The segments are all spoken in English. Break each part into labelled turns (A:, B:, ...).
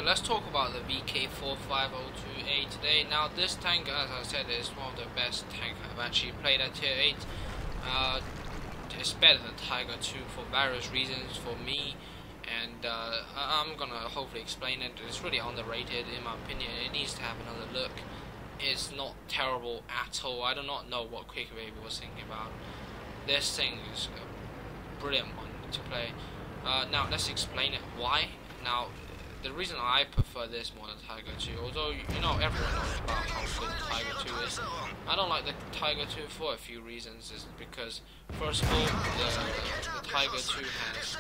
A: let's talk about the VK4502A today. Now this tank, as I said, is one of the best tanks I've actually played at tier 8. It's better than Tiger 2 for various reasons for me, and I'm gonna hopefully explain it. It's really underrated in my opinion. It needs to have another look. It's not terrible at all. I do not know what Quick Baby was thinking about. This thing is a brilliant one to play. Now let's explain it. Why? Now the reason I prefer this more than Tiger 2, although you know everyone knows about how good Tiger 2 is, I don't like the Tiger 2 for a few reasons. Is because first of all, the Tiger 2 has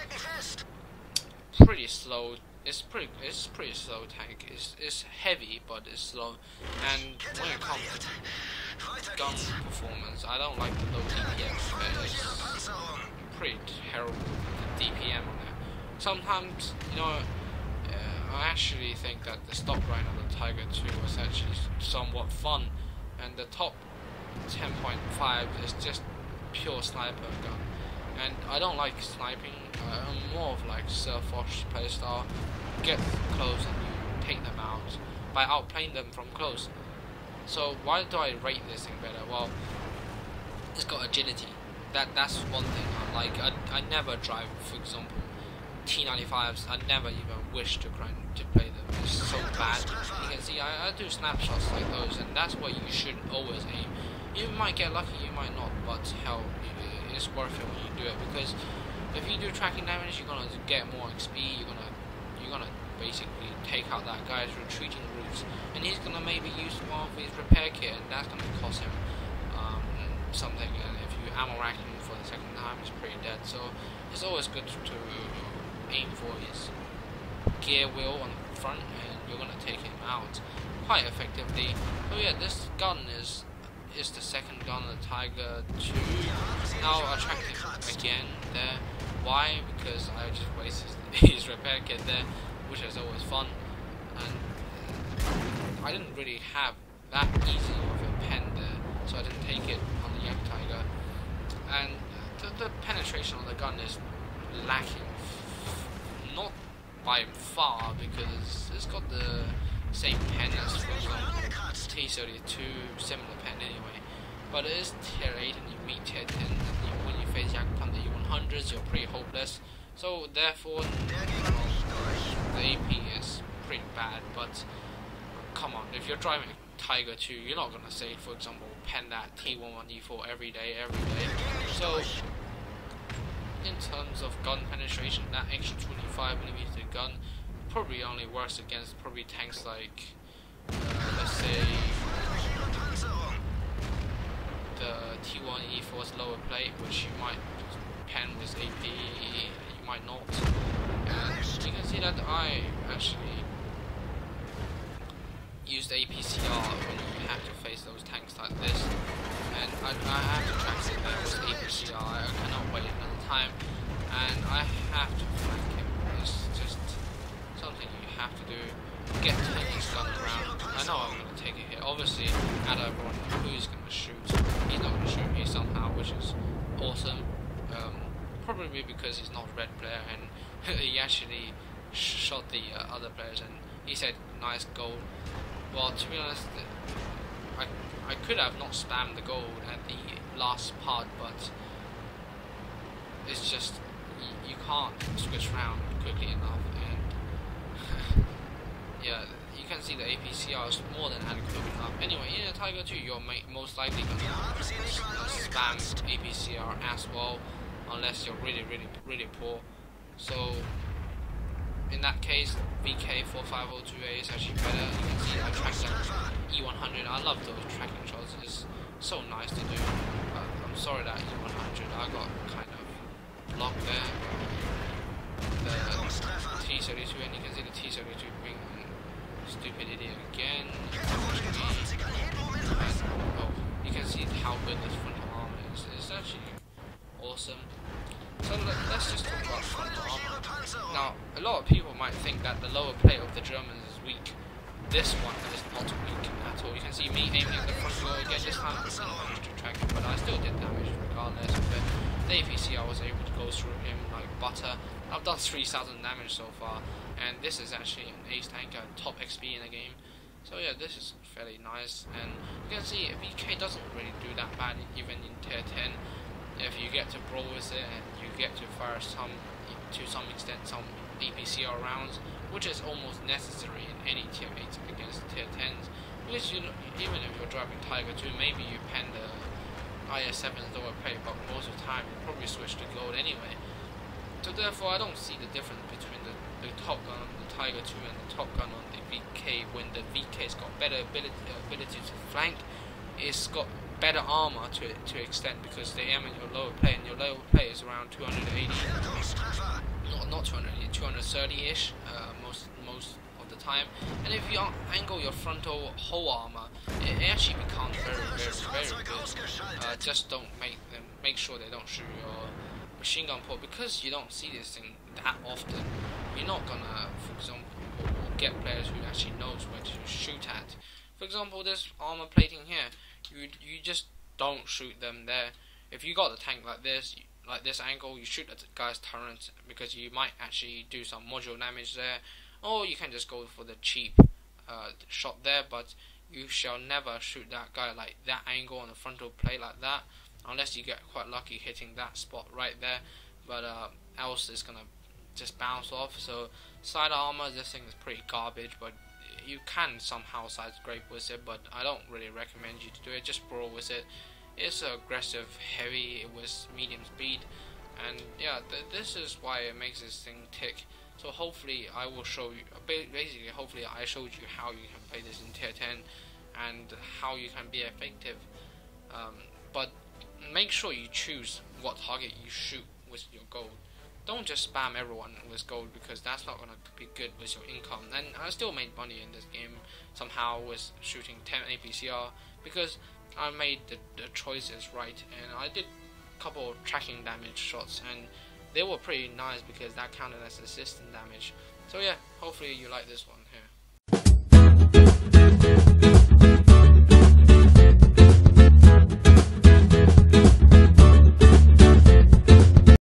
A: pretty slow. It's pretty slow tank. It's heavy, but it's slow. And when it comes to gun performance, I don't like the low DPM. It's pretty terrible DPM on there. Sometimes, you know, I actually think that the stock grind on the Tiger 2 was actually somewhat fun, and the top 10.5 is just pure sniper gun. And I don't like sniping. I'm more of like Sir Fox playstyle. Get close and you take them out by outplaying them from close. So why do I rate this thing better? Well, it's got agility. That's one thing I like. I never drive, for example, T95s. I never even wish to play them. It's so bad. You can see I do snapshots like those, and that's what you should always aim. You might get lucky, you might not, but hell, it's worth it when you do it, because if you do tracking damage, you're gonna get more XP. You're gonna basically take out that guy's retreating routes, and he's gonna maybe use one of his repair kit, and that's gonna cost him something. And if you ammo rack him for the second time, it's pretty dead. So it's always good to aim for his gear wheel on the front, and you're gonna take him out quite effectively. So yeah, this gun is the second gun of the Tiger 2. Now I tracked him again there. Why? Because I just wasted his repair kit there, which is always fun, and I didn't really have that easy of a pen there, so I didn't take it on the Yak Tiger. And the penetration on the gun is lacking, not by far, because it's got the same pen as T32, similar pen anyway, but it is tier 8 and you meet tier 10, and when you face Yak Thunder U100s, you're pretty hopeless. So therefore, the AP is pretty bad. But come on, if you're driving a Tiger 2, you're not gonna say, for example, pen that T11E4 every day. So in terms of gun penetration, that extra 25mm gun probably only works against probably tanks like let's say the T1E4's lower plate, which you might pen with AP, you might not. And you can see that I actually used APCR when you have to face those tanks like this, and I have to track it there with APCR. I cannot wait another time, and I have to flank him. It's just something you have to do. Get his gun around. I know I'm going to take a hit. Obviously, out of everyone who's going to shoot, he's not going to shoot me somehow, which is awesome. Probably because he's not a red player, and he actually shot the other players, and he said nice gold. Well, to be honest, I could have not spammed the gold at the last part, but it's just you can't switch around quickly enough, and yeah, you can see the APCR is more than adequate enough. Anyway, in a Tiger 2, you're most likely going to spam APCR as well, unless you're really poor. So in that case, VK4502A is actually better. You can see I tracked that E100. I love those tracking shots. It's so nice to do. I'm sorry that E100 I got kind of blocked there. The T32, and you can see the T32 being stupid idiot again. Oh, you can see how good this front armor is. It's actually awesome. So let's just talk about front armor. Now, a lot of people might think that the lower plate of the Germans is weak. this one is not weak at all. You can see me aiming at the front door again this time. I managed to track him, but I still did damage regardless of it. The APC I was able to go through him like butter. I've done 3,000 damage so far, and this is actually an ace tanker, top XP in the game. So yeah, this is fairly nice, and you can see VK doesn't really do that bad even in tier 10. If you get to brawl with it and you get to fire to some extent some APCR rounds, which is almost necessary in any tier 8 against tier 10s, because even if you're driving Tiger 2, maybe you pen the IS-7's lower play, but most of the time you probably switch to gold anyway. So therefore I don't see the difference between the Top Gun on the Tiger 2 and the Top Gun on the VK, when the VK's got better ability to flank. It's got better armor to extent, because they aim at your lower play, and your lower play is around 280, not 280, 230-ish most of the time. And if you angle your frontal whole armor, it actually becomes very good. Just don't make sure they don't shoot your machine gun port, because you don't see this thing that often. You're not gonna, for example, get players who actually knows where to shoot at. For example, this armor plating here, you just don't shoot them there. If you got the tank like this angle, you shoot at the guy's turret, because you might actually do some module damage there, or you can just go for the cheap shot there, but you shall never shoot that guy like that angle on the frontal plate like that, unless you get quite lucky hitting that spot right there, but else it's gonna just bounce off. So side armor, this thing is pretty garbage, but you can somehow side scrape with it, but I don't really recommend you to do it. Just brawl with it. It's aggressive, heavy with medium speed, and yeah, this is why it makes this thing tick. So hopefully I will show you, basically hopefully I showed you how you can play this in tier 10 and how you can be effective, but make sure you choose what target you shoot with your gold. Don't just spam everyone with gold, because that's not going to be good with your income. And I still made money in this game somehow with shooting 10 APCR, because I made the choices right, and I did a couple of tracking damage shots, and they were pretty nice because that counted as assistant damage. So yeah, hopefully you like this one here.